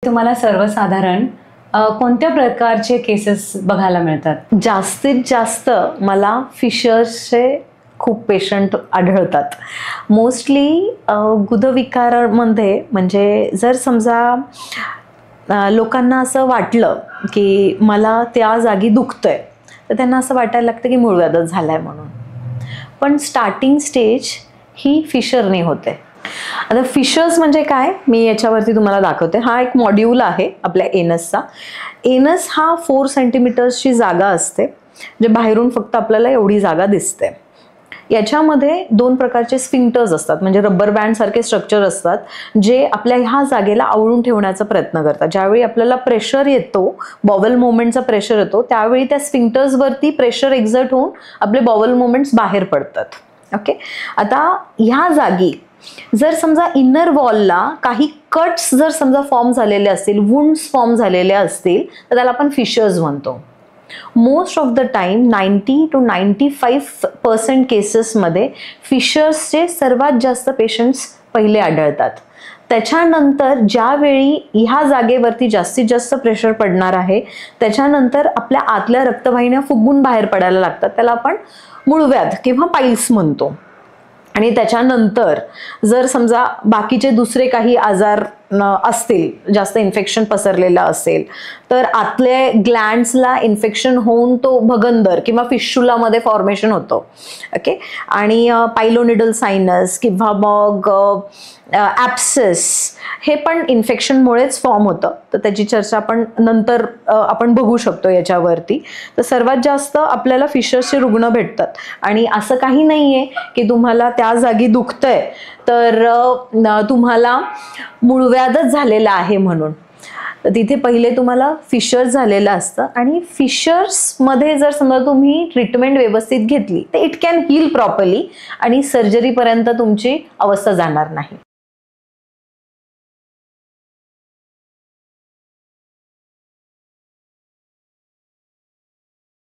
तुम्हाला सर्वसाधारण कोणत्या प्रकारचे केसेस बघायला मिळतात? जास्तीत जास्त मला फिशर्सचे खूप पेशंट आढळतात. मोस्टली गुदविकारामध्ये म्हणजे जर समजा लोकांना असं वाटलं की मला त्या जागी दुखतंय तर त्यांना असं वाटायला लागतं की मूळव्याधच झालाय म्हणून. पण स्टार्टिंग स्टेज ही फिशरने होते. आता फिशर्स म्हणजे काय मी याच्यावरती तुम्हाला दाखवते. हा एक मॉड्यूल आहे आपल्या एनसचा. एनस हा 4 सेंटीमीटर्सची जागा असते, जे बाहेरून फक्त आपल्याला एवढी जागा दिसते. याच्यामध्ये 2 प्रकारचे स्फिंक्टर्स असतात, म्हणजे रबर बँड सारखे स्ट्रक्चर असतात, जे आपल्या ह्या जागेला आवळून ठेवण्याचा प्रयत्न करतात. ज्यावेळी आपल्याला प्रेशर येतो, बॉवल मुवमेंटचा प्रेशर येतो, त्यावेळी त्या स्फिंक्टर्सवरती प्रेशर एक्झर्ट होऊन आपले बॉवल मुवमेंट्स बाहेर पडतात. ओके. आता ह्या जागी जर समजा इनर वॉलला काही कट्स जर समजा फॉर्म झालेले असतील, वुंड्स फॉर्म झालेले असतील, तर त्याला आपण फिशर्स म्हणतो. Most of the time 90 to 95% केसेसमध्ये फिशर्सचे सर्वात जास्त पेशंट्स पहिले आढळतात. त्याच्यानंतर ज्यावेळी ह्या जागेवरती जास्तीत जास्त प्रेशर पडणार आहे, त्याच्यानंतर आपल्या आतल्या रक्तवाहिन्या फुगून बाहेर पडायला लागतात. त्याला आपण मूळव्याध किंवा पाईल्स म्हणतो. आणि त्याच्यानंतर जर समजा बाकीचे दुसरे काही आजार असतील, जास्त इन्फेक्शन पसरलेलं असेल, तर आतले ग्लँड्सला इन्फेक्शन होऊन तो भगंदर किंवा फिशुलामध्ये फॉर्मेशन होतो. ओके. आणि पायलोनिडल सायनस किंवा मग ॲप्सिस हे पण इन्फेक्शनमुळेच फॉर्म होतं. तर त्याची चर्चा आपण नंतर आपण बघू शकतो याच्यावरती. तर सर्वात जास्त आपल्याला फिशर्सचे रुग्ण भेटतात. आणि असं काही नाही आहे की तुम्हाला त्या जागी दुखतंय तर तुम्हाला मूळव्याधच झालेला आहे म्हणून. तर तिथे पहिले तुम्हाला फिशर्स झालेलं असतं, आणि फिशर्समध्ये जर समजा तुम्ही ट्रीटमेंट व्यवस्थित घेतली तर इट कॅन हील प्रॉपरली आणि सर्जरीपर्यंत तुमची अवस्था जाणार नाही.